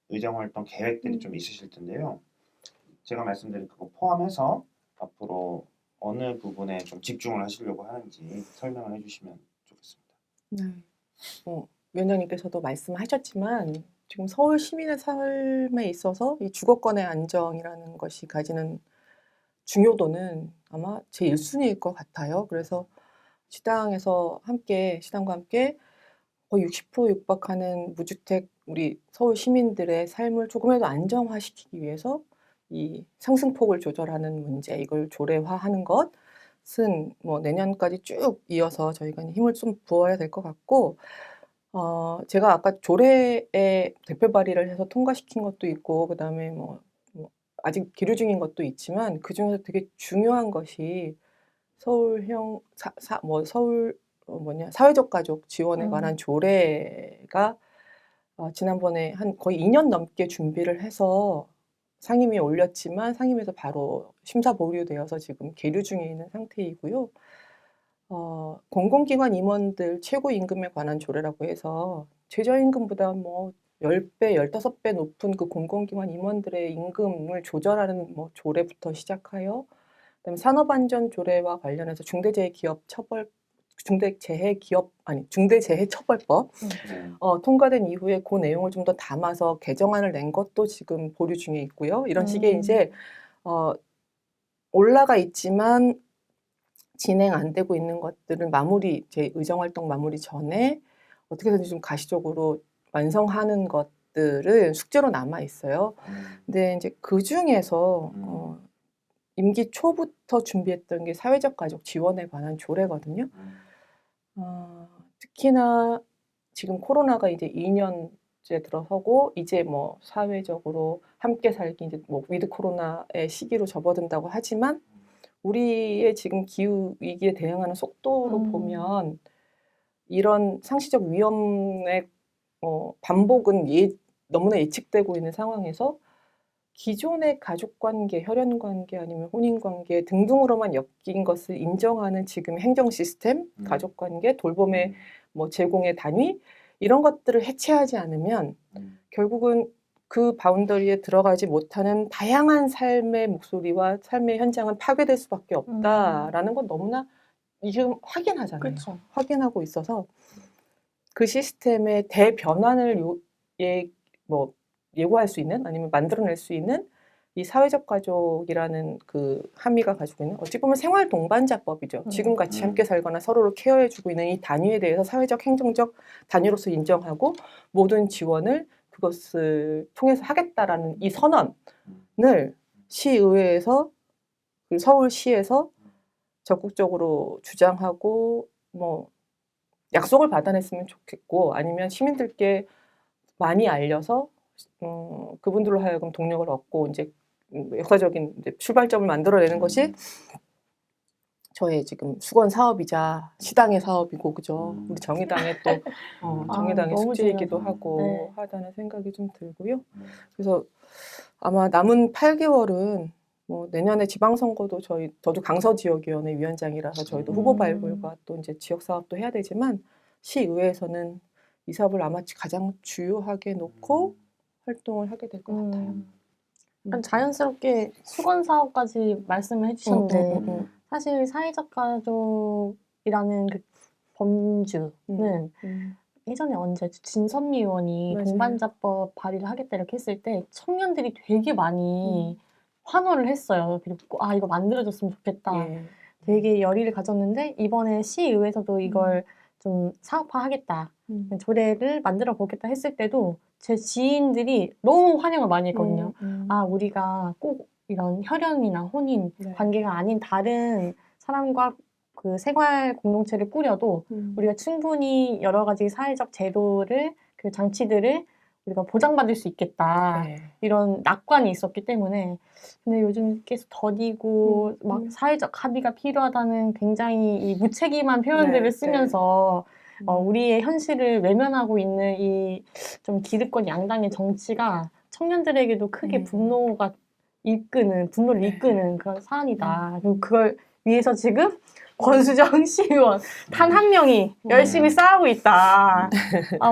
의정활동 계획들이 좀 있으실 텐데요. 제가 말씀드린 그거 포함해서 앞으로 어느 부분에 좀 집중을 하시려고 하는지 설명을 해주시면 좋겠습니다. 네. 위원장님께서도 말씀하셨지만 지금 서울 시민의 삶에 있어서 이 주거권의 안정이라는 것이 가지는 중요도는 아마 제 1순위일 것 같아요. 그래서 시당과 함께 거의 60% 육박하는 무주택 우리 서울 시민들의 삶을 조금이라도 안정화시키기 위해서 이 상승폭을 조절하는 문제, 이걸 조례화하는 것은 뭐 내년까지 쭉 이어서 저희가 힘을 좀 부어야 될 것 같고, 제가 아까 조례에 대표 발의를 해서 통과시킨 것도 있고, 그 다음에 뭐 아직 기류 중인 것도 있지만 그 중에서 되게 중요한 것이 서울형 사회적 가족 지원에 관한 조례가 지난번에 한 거의 2년 넘게 준비를 해서 상임위에 올렸지만 상임위에서 바로 심사 보류되어서 지금 계류 중에 있는 상태이고요. 공공기관 임원들 최고임금에 관한 조례라고 해서 최저임금보다 뭐 10배, 15배 높은 그 공공기관 임원들의 임금을 조절하는 뭐 조례부터 시작하여 그다음에 산업안전 조례와 관련해서 중대재해처벌법 통과된 이후에 그 내용을 좀 더 담아서 개정안을 낸 것도 지금 보류 중에 있고요. 이런 식의 이제 올라가 있지만 진행 안 되고 있는 것들은 제 의정활동 마무리 전에 어떻게든지 좀 가시적으로 완성하는 것들은 숙제로 남아 있어요. 근데 이제 그 중에서 임기 초부터 준비했던 게 사회적 가족 지원에 관한 조례거든요. 특히나 지금 코로나가 이제 2년째 들어서고 이제 뭐 사회적으로 함께 살기 이제 뭐 위드 코로나의 시기로 접어든다고 하지만 우리의 지금 기후 위기에 대응하는 속도로 보면 이런 상시적 위험의 반복은 너무나 예측되고 있는 상황에서 기존의 가족관계, 혈연관계 아니면 혼인관계 등등으로만 엮인 것을 인정하는 지금 행정 시스템, 가족관계, 돌봄의 뭐 제공의 단위 이런 것들을 해체하지 않으면 결국은 그 바운더리에 들어가지 못하는 다양한 삶의 목소리와 삶의 현장은 파괴될 수밖에 없다라는 건 너무나 지금 확인하잖아요. 그쵸. 확인하고 있어서 그 시스템의 대변환을 예고할 수 있는 아니면 만들어낼 수 있는 이 사회적 가족이라는 그 함의가 가지고 있는 어찌 보면 생활 동반자법이죠. 지금 같이 함께 살거나 서로를 케어해주고 있는 이 단위에 대해서 사회적 행정적 단위로서 인정하고 모든 지원을 그것을 통해서 하겠다라는 이 선언을 시의회에서 그리고 서울시에서 적극적으로 주장하고 뭐 약속을 받아냈으면 좋겠고 아니면 시민들께 많이 알려서 그분들로 하여금 동력을 얻고 이제 역사적인 이제 출발점을 만들어내는 것이 저의 지금 수건 사업이자 시당의 사업이고 그죠. 우리 정의당의 또 정의당의 너무 숙제이기도 중요하죠. 하고 네. 하다는 생각이 좀 들고요. 그래서 아마 남은 8개월은 뭐 내년에 지방선거도 저도 강서지역위원회 위원장이라서 저희도 후보 발굴과 또 이제 지역 사업도 해야 되지만 시의회에서는 이 사업을 아마 가장 주요하게 놓고 활동을 하게 될 것 같아요. 약간 자연스럽게 수건 사업까지 말씀을 해주셨는데 사실 사회적 가족이라는 그 범주는 예전에 언제 진선미 의원이 맞아요. 동반자법 발의를 하겠다 이렇게 했을 때 청년들이 되게 많이 환호를 했어요. 그리고 이거 만들어졌으면 좋겠다. 예. 되게 열의를 가졌는데 이번에 시의회에서도 이걸 좀 사업화하겠다. 조례를 만들어 보겠다 했을 때도 제 지인들이 너무 환영을 많이 했거든요. 우리가 꼭 이런 혈연이나 혼인 네. 관계가 아닌 다른 사람과 그 생활 공동체를 꾸려도 우리가 충분히 여러 가지 사회적 제도를 그 장치들을 우리가 보장받을 수 있겠다. 네. 이런 낙관이 있었기 때문에 근데 요즘 계속 더디고 막 사회적 합의가 필요하다는 굉장히 이 무책임한 표현들을 네, 쓰면서 우리의 현실을 외면하고 있는 이 좀 기득권 양당의 정치가 청년들에게도 크게 분노를 이끄는 그런 사안이다. 그리고 그걸 위해서 지금 권수정 시의원 단 한 명이 열심히 싸우고 있다.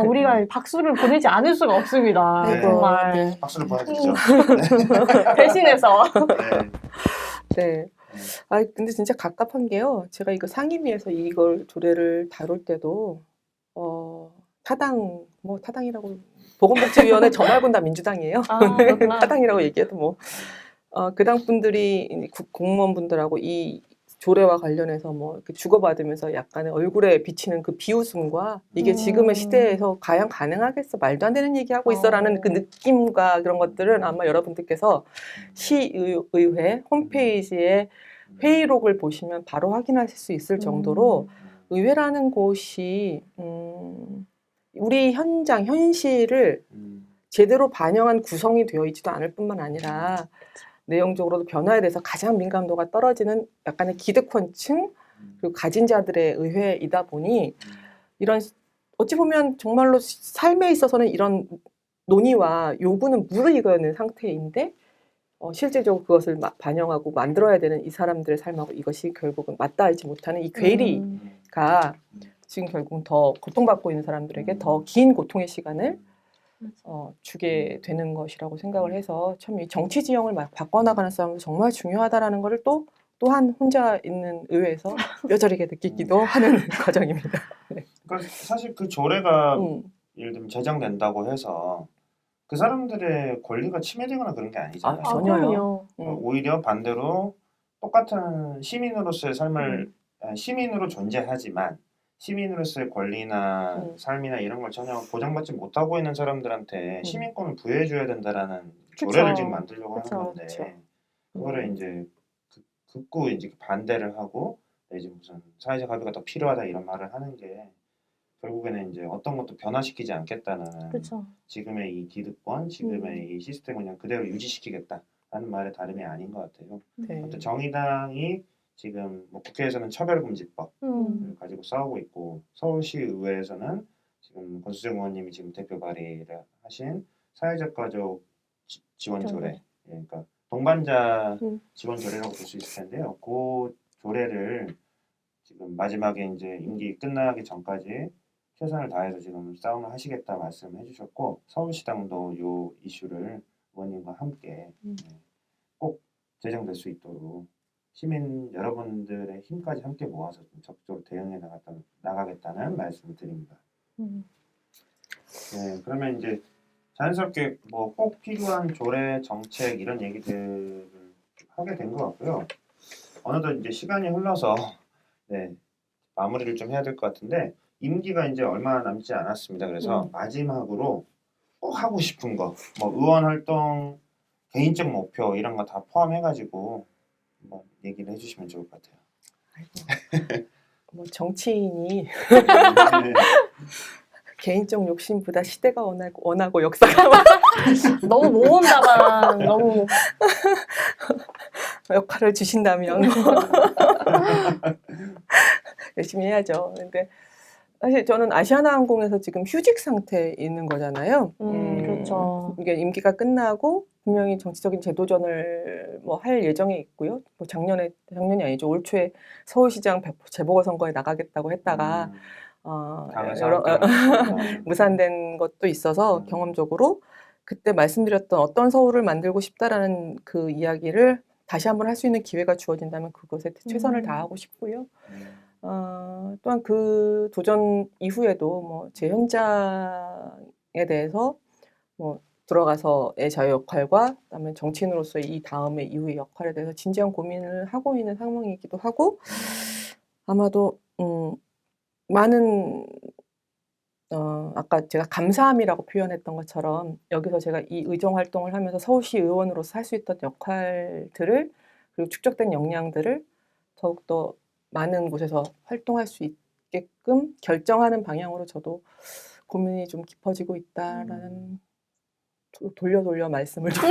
우리가 박수를 보내지 않을 수가 없습니다. 네. 정말 네. 박수를 보내주시죠. 대신해서. 네. 근데 진짜 갑갑한 게요. 제가 이거 상임위에서 이걸 조례를 다룰 때도 타당이라고 보건복지위원회 저 말고는 다 민주당이에요. 그렇구나. 타당이라고 얘기해도 뭐 그 당 분들이 공무원분들하고 이 조례와 관련해서 뭐 이렇게 주고받으면서 약간의 얼굴에 비치는 그 비웃음과 이게 지금의 시대에서 과연 가능하겠어? 말도 안 되는 얘기하고 있어라는 그 느낌과 그런 것들은 아마 여러분들께서 시의회 홈페이지에 회의록을 보시면 바로 확인하실 수 있을 정도로 의회라는 곳이 우리 현실을 제대로 반영한 구성이 되어 있지도 않을 뿐만 아니라 내용적으로도 변화에 대해서 가장 민감도가 떨어지는 약간의 기득권층 그리고 가진 자들의 의회이다 보니 이런 어찌 보면 정말로 삶에 있어서는 이런 논의와 요구는 무르익어있는 상태인데 실질적으로 그것을 반영하고 만들어야 되는 이 사람들의 삶하고 이것이 결국은 맞닿지 못하는 이 괴리가 지금 결국은 더 고통받고 있는 사람들에게 더 긴 고통의 시간을 주게 되는 것이라고 생각을 해서 참 이 정치 지형을 바꿔나가는 싸움도 정말 중요하다라는 것을 또한 혼자 있는 의회에서 뼈저리게 느끼기도 하는 과정입니다. 네. 그러니까 사실 그 조례가 예를 들면 제정된다고 해서 그 사람들의 권리가 침해되거나 그런 게 아니잖아요. 전혀요. 오히려 반대로 똑같은 시민으로서의 삶을 시민으로 존재하지만 시민으로서의 권리나 삶이나 이런 걸 전혀 보장받지 못하고 있는 사람들한테 시민권을 부여해줘야 된다라는 조례를 지금 만들려고 하는 건데 그거를 이제 극구 이제 반대를 하고 이제 무슨 사회적 합의가 더 필요하다 이런 말을 하는 게 결국에는 이제 어떤 것도 변화시키지 않겠다는 지금의 이 기득권, 지금의 이 시스템을 그냥 그대로 유지시키겠다라는 말의 다름이 아닌 것 같아요. 아무튼 정의당이 지금 뭐 국회에서는 처벌금지법을 가지고 싸우고 있고 서울시 의회에서는 지금 권수정 의원님이 지금 대표 발의를 하신 사회적 가족 지원 조례, 그러니까 동반자 지원 조례라고 볼 수 있을 텐데요. 그 조례를 지금 마지막에 이제 임기 끝나기 전까지 최선을 다해서 지금 싸움을 하시겠다 말씀해 주셨고 서울시당도 이 이슈를 의원님과 함께 꼭 제정될 수 있도록 시민 여러분들의 힘까지 함께 모아서 좀 적극적으로 대응해 나가겠다는 말씀을 드립니다. 네, 그러면 이제 자연스럽게 뭐 꼭 필요한 조례, 정책 이런 얘기들을 하게 된 것 같고요. 어느덧 이제 시간이 흘러서 네, 마무리를 좀 해야 될 것 같은데 임기가 이제 얼마 남지 않았습니다. 그래서 마지막으로 꼭 하고 싶은 거, 뭐 의원 활동, 개인적 목표 이런 거 다 포함해가지고 한번 얘기를 해주시면 좋을 것 같아요. 뭐 정치인이 네. 개인적 욕심보다 시대가 원하고 역사가 너무 모험자다. 너무 역할을 주신다면 열심히 해야죠. 근데 사실 저는 아시아나항공에서 지금 휴직 상태에 있는 거잖아요. 그렇죠. 이게 임기가 끝나고 분명히 정치적인 재도전을 뭐 할 예정에 있고요. 뭐 작년이 아니죠. 올 초에 서울시장 재보궐선거에 나가겠다고 했다가 당에서 여러 함께 무산된 것도 있어서 경험적으로 그때 말씀드렸던 어떤 서울을 만들고 싶다라는 그 이야기를 다시 한번 할 수 있는 기회가 주어진다면 그것에 최선을 다하고 싶고요. 또한 그 도전 이후에도 뭐 제 현장에 대해서 뭐 들어가서의 저의 역할과 그다음에 정치인으로서의 이 다음의 이후의 역할에 대해서 진지한 고민을 하고 있는 상황이기도 하고 아마도 많은 아까 제가 감사함이라고 표현했던 것처럼 여기서 제가 이 의정 활동을 하면서 서울시 의원으로서 할 수 있던 역할들을 그리고 축적된 역량들을 더욱더 많은 곳에서 활동할 수 있게끔 결정하는 방향으로 저도 고민이 좀 깊어지고 있다라는 돌려 말씀을 좀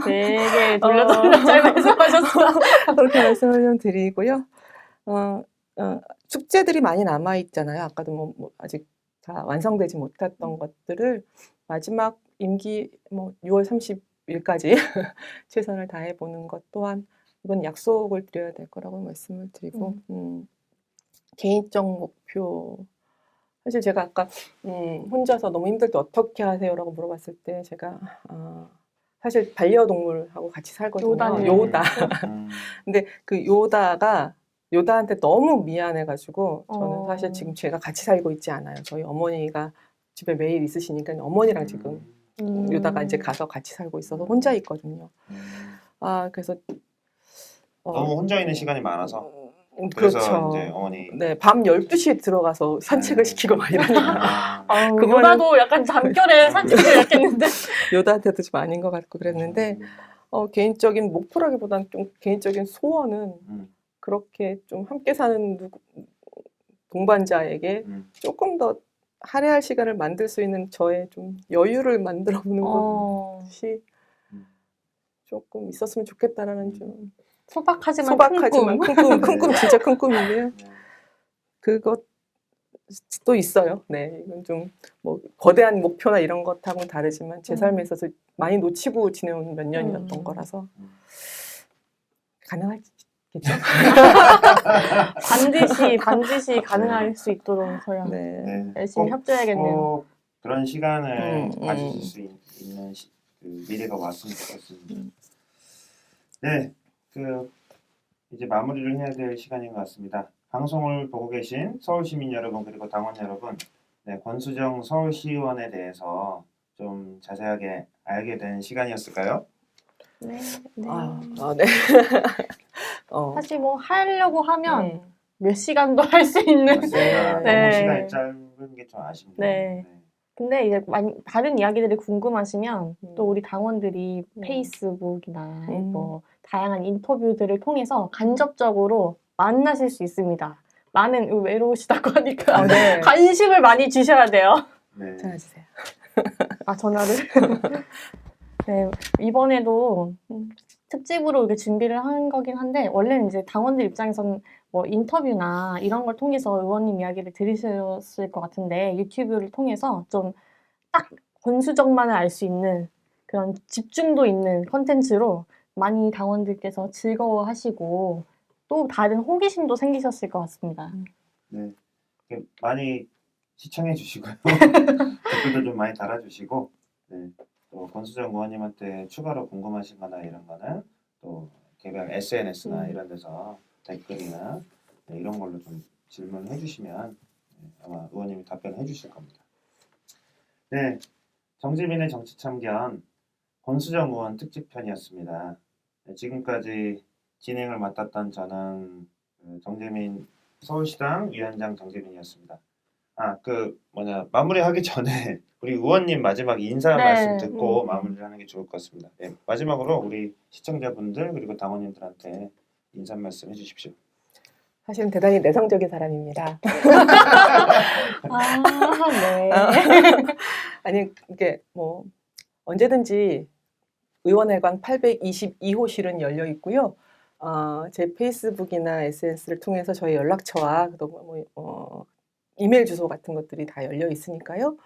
되게 돌려 잘 말씀하셨어. 그렇게 말씀을 좀 드리고요. 숙제들이 많이 남아 있잖아요. 아까도 뭐 아직 다 완성되지 못했던 것들을 마지막 임기 뭐 6월 30일까지 최선을 다해 보는 것 또한 이건 약속을 드려야 될 거라고 말씀을 드리고 개인적 목표 사실 제가 아까 혼자서 너무 힘들 때 어떻게 하세요라고 물어봤을 때 제가 사실 반려동물하고 같이 살거든요. 요다네요. 요다. 근데 그 요다한테 너무 미안해가지고 저는 사실 지금 제가 같이 살고 있지 않아요. 저희 어머니가 집에 매일 있으시니까 어머니랑 지금 요다가 이제 가서 같이 살고 있어서 혼자 있거든요. 그래서 너무 혼자 있는 시간이 많아서 그래서 그렇죠. 이제 어머니 네, 밤 12시에 들어가서 산책을 시키고 막 이러니까 그거는- 요다도 약간 잠결에 산책을 했겠는데. 요다한테도 좀 아닌 것 같고 그랬는데 개인적인 목표라기보다는 좀 개인적인 소원은 그렇게 좀 함께 사는 동반자에게 조금 더 할애할 시간을 만들 수 있는 저의 좀 여유를 만들어 보는 것이 조금 있었으면 좋겠다라는 좀 소박하지만 큰 꿈 진짜 큰 꿈인데요. 그것도 있어요. 네, 이건 좀 뭐 거대한 목표나 이런 것하고는 다르지만 제 삶에 있어서 많이 놓치고 지내온 몇 년이었던 거라서 가능하겠죠. 반드시 가능할 수 있도록 저희가 네. 열심히 협조해야겠네요. 그런 시간을 가지실 수 있는 그 미래가 왔으면 좋겠습니다. 네, 이제 마무리를 해야 될 시간인 것 같습니다. 방송을 보고 계신 서울시민 여러분 그리고 당원 여러분, 네, 권수정 서울시의원에 대해서 좀 자세하게 알게 된 시간이었을까요? 네. 네. 사실 뭐 하려고 하면 몇 시간도 할 수 있는. 맞습니다. 네. 너무 시간이 짧은 게 좀 아쉽네요. 네. 근데 이제 다른 이야기들이 궁금하시면 또 우리 당원들이 페이스북이나 뭐 다양한 인터뷰들을 통해서 간접적으로 만나실 수 있습니다. 많은 외로우시다고 하니까 네. 관심을 많이 주셔야 돼요. 네. 전화 주세요. 전화를? 네, 이번에도 특집으로 이렇게 준비를 한 거긴 한데 원래는 이제 당원들 입장에서는 뭐 인터뷰나 이런 걸 통해서 의원님 이야기를 들으셨을 것 같은데 유튜브를 통해서 좀 딱 권수정만을 알 수 있는 그런 집중도 있는 컨텐츠로 많이 당원들께서 즐거워하시고 또 다른 호기심도 생기셨을 것 같습니다. 네, 많이 시청해 주시고요. 댓글도 좀 많이 달아주시고, 네, 또 권수정 의원님한테 추가로 궁금하신거나 이런 거는 또 개별 SNS나 이런 데서 댓글이나 이런 걸로 좀 질문해 주시면 아마 의원님이 답변해 주실 겁니다. 네, 정지민의 정치참견 권수정 의원 특집편이었습니다. 네, 지금까지 진행을 맡았던 저는 정재민 서울시당 위원장 정재민이었습니다. 마무리하기 전에 우리 의원님 마지막 인사 네, 말씀 듣고 마무리를 하는 게 좋을 것 같습니다. 네, 마지막으로 우리 시청자분들 그리고 당원님들한테 인사 말씀 해주십시오. 사실은 대단히 내성적인 사람입니다. 네. 아니 이게 뭐 언제든지 의원회관 822호실은 열려 있고요. 제 페이스북이나 SNS를 통해서 저희 연락처와 또 이메일 주소 같은 것들이 다 열려 있으니까요.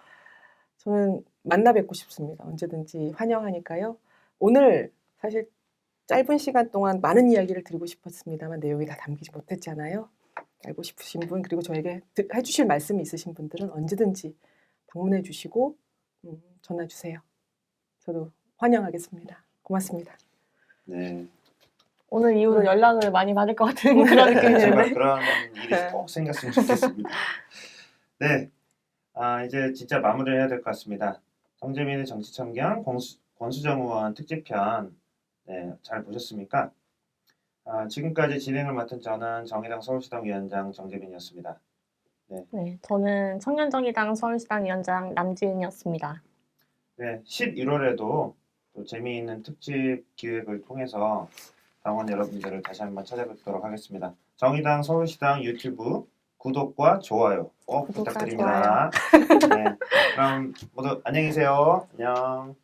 저는 만나 뵙고 싶습니다. 언제든지 환영하니까요. 오늘 사실 짧은 시간 동안 많은 이야기를 드리고 싶었습니다만 내용이 다 담기지 못했잖아요. 알고 싶으신 분 그리고 저에게 해주실 말씀이 있으신 분들은 언제든지 방문해 주시고 전화 주세요. 저도 환영하겠습니다. 고맙습니다. 네, 오늘 이후로 연락을 많이 받을 것 같은 그런 느낌이 제발 드는데. 그런 일이 꼭 생겼으면 좋겠습니다. 네, 이제 진짜 마무리를 해야 될 것 같습니다. 정재민의 정치참견 권수정 의원 특집편 네, 잘 보셨습니까? 지금까지 진행을 맡은 저는 정의당 서울시당 위원장 정재민이었습니다. 네, 저는 청년정의당 서울시당 위원장 남지은이었습니다. 네, 11월에도 또 재미있는 특집 기획을 통해서 당원 여러분들을 다시 한번 찾아뵙도록 하겠습니다. 정의당 서울시당 유튜브 구독과 좋아요 꼭 구독과 부탁드립니다. 네, 그럼 모두 안녕히 계세요. 안녕.